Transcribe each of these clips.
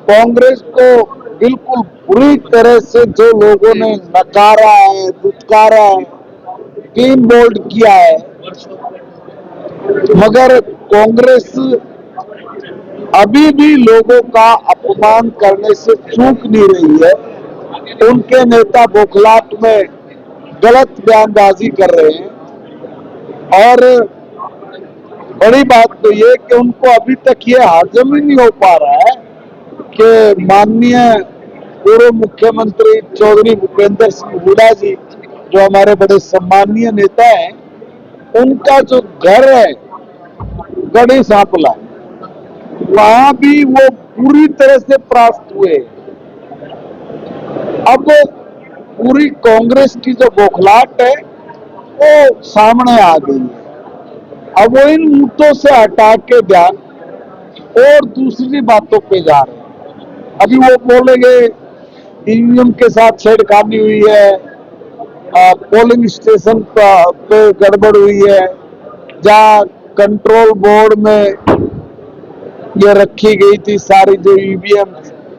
कांग्रेस को बिल्कुल बुरी तरह से जो लोगों ने नकारा है, दुत्कारा है, टीम बोल्ड किया है, मगर कांग्रेस अभी भी लोगों का अपमान करने से चूक नहीं रही है। उनके नेता बौखलाहट में गलत बयानबाजी कर रहे हैं और बड़ी बात तो ये कि उनको अभी तक ये हजम ही नहीं हो पा रहा है कि माननीय पूर्व मुख्यमंत्री चौधरी भूपेंद्र सिंह हुड्डा जी, जो हमारे बड़े सम्मानीय नेता हैं, उनका जो घर है गढ़ी सांपला, वहां भी वो पूरी तरह से परास्त हुए। अब पूरी कांग्रेस की जो बौखलाहट है वो सामने आ गई है। अब वो इन मुद्दों से हटा के ध्यान और दूसरी बातों पे जा रहे हैं। अभी वो बोलेंगे ईवीएम के साथ छेड़खानी हुई है, पोलिंग स्टेशन पे गड़बड़ हुई है, जहाँ कंट्रोल बोर्ड में ये रखी गई थी सारी जो ईवीएम,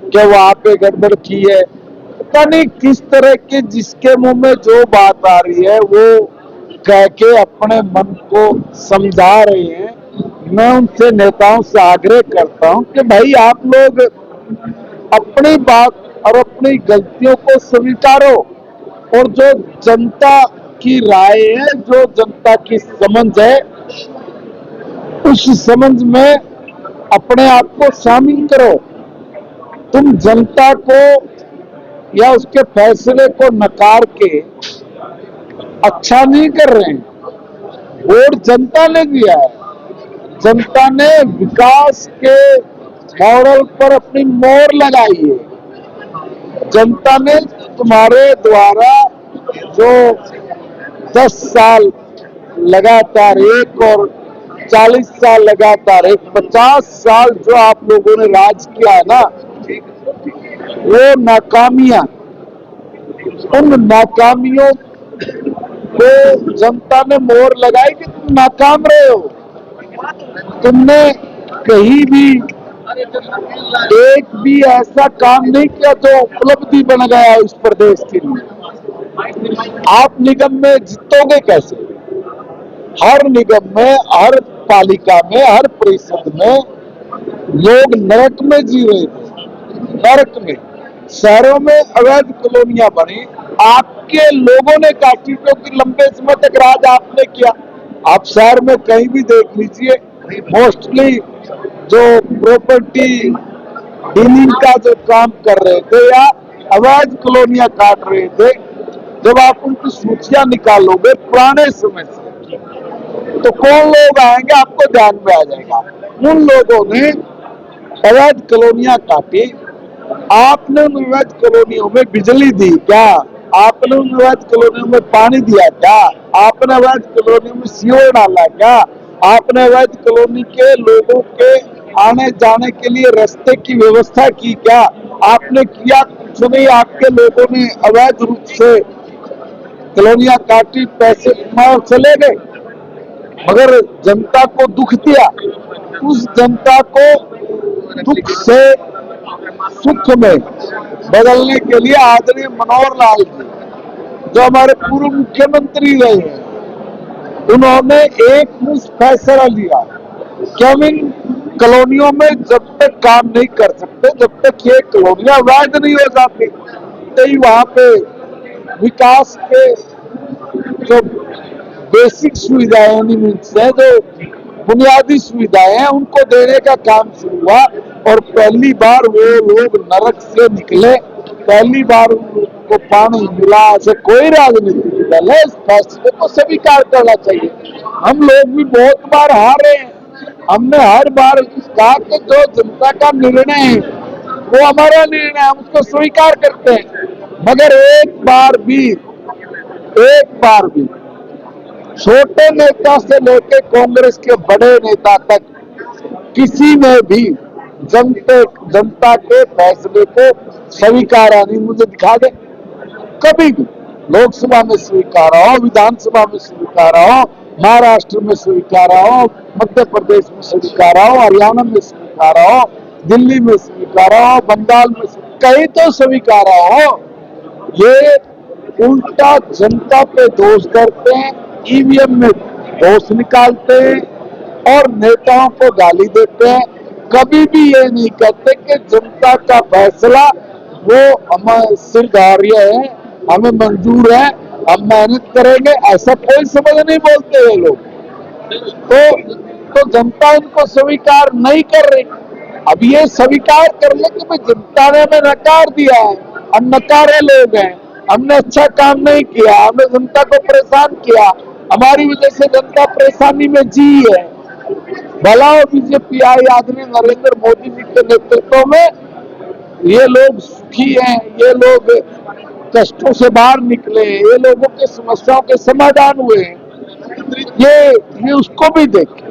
क्या वहां पे गड़बड़ की है। पता नहीं किस तरह के जिसके मुंह में जो बात आ रही है वो कह के अपने मन को समझा रहे हैं। मैं उनसे नेताओं से आग्रह करता हूं कि भाई आप लोग अपनी बात और अपनी गलतियों को स्वीकारो और जो जनता की राय है, जो जनता की समझ है, उस समझ में अपने आप को शामिल करो। तुम जनता को या उसके फैसले को नकार के अच्छा नहीं कर रहे हैं। वोट जनता ने दिया है, जनता ने विकास के मॉडल पर अपनी मोहर लगाई है। जनता ने तुम्हारे द्वारा जो 10 साल लगातार एक और 40 साल लगातार एक 50 साल जो आप लोगों ने राज किया है ना, वो नाकामियां, उन नाकामियों को जनता ने मोहर लगाई कि तुम नाकाम रहे हो। तुमने कहीं भी एक भी ऐसा काम नहीं किया जो उपलब्धि बन गया इस प्रदेश के लिए। आप निगम में जीतोगे कैसे? हर निगम में, हर पालिका में, हर परिषद में लोग नरक में जी रहे थे, नरक में। शहरों में अवैध कॉलोनियां बनी, आपके लोगों ने काटी, क्योंकि लंबे समय तक राज आपने किया। आप शहर में कहीं भी देख लीजिए, मोस्टली जो प्रॉपर्टी डीलिंग का जो काम कर रहे थे या अवैध कॉलोनियां काट रहे थे, जब आप उनकी सूचियां निकालोगे पुराने समय से, तो कौन लोग आएंगे आपको ध्यान में आ जाएगा। उन लोगों ने अवैध कॉलोनियां काटी। आपने उन अवैध कॉलोनियों में बिजली दी क्या? आपने उन अवैध कॉलोनियों में पानी दिया क्या? आपने अवैध कॉलोनियों में सीवर डाला क्या? आपने अवैध कॉलोनी के लोगों के आने जाने के लिए रास्ते की व्यवस्था की क्या? आपने किया कुछ नहीं। आपके लोगों ने अवैध रूप से कॉलोनियां काटी, पैसे कमाए चले गए, मगर जनता को दुख दिया। उस जनता को दुख से सुख में बदलने के लिए आदरणीय मनोहर लाल जी, जो हमारे पूर्व मुख्यमंत्री रहे हैं, उन्होंने एक मुश्त फैसला लिया कि हम इन कॉलोनियों में जब तक काम नहीं कर सकते, जब तक ये कॉलोनियां वैध नहीं हो जाती, तो वहां पे विकास के जो बेसिक सुविधाएं है, जो बुनियादी सुविधाएं हैं, उनको देने का काम शुरू हुआ। और पहली बार वो लोग नरक से निकले, पहली बार उनको पानी मिला। ऐसे कोई राजनीतिक दल है, इस फैसले को स्वीकार करना चाहिए। हम लोग भी बहुत बार हारे हैं, हमने हर बार कहा कि जो जनता का निर्णय है वो हमारा निर्णय, हम उसको स्वीकार करते हैं। मगर एक बार भी छोटे नेता से लेकर कांग्रेस के बड़े नेता तक किसी ने भी जनता के फैसले को स्वीकारा नहीं। मुझे दिखा दे कभी भी। लोकसभा में स्वीकारा हो, विधानसभा में स्वीकारा हो, महाराष्ट्र में स्वीकारा हो, मध्य प्रदेश में स्वीकारा हो, हरियाणा में स्वीकारा हो, दिल्ली में स्वीकारा हो, बंगाल में कहीं तो स्वीकारा हो। ये उल्टा जनता पे दोष करते हैं, ईवीएम में दोष निकालते हैं और नेताओं को गाली देते हैं। कभी भी ये नहीं कहते कि जनता का फैसला वो हमें स्वीकार्य है, हमें मंजूर है, हम मेहनत करेंगे, ऐसा कोई शब्द नहीं बोलते ये लोग। तो जनता इनको स्वीकार नहीं कर रही। अब ये स्वीकार कर ले कि भाई जनता ने हमें नकार दिया है, हम नकारे लोग हैं, हमने अच्छा काम नहीं किया, हमने जनता को परेशान किया, हमारी वजह से जनता परेशानी में जी है। भला बीजेपी आई आदमी नरेंद्र मोदी जी के नेतृत्व में ये लोग सुखी हैं, ये लोग कष्टों से बाहर निकले, ये लोगों के समस्याओं के समाधान हुए, ये उसको भी देखें।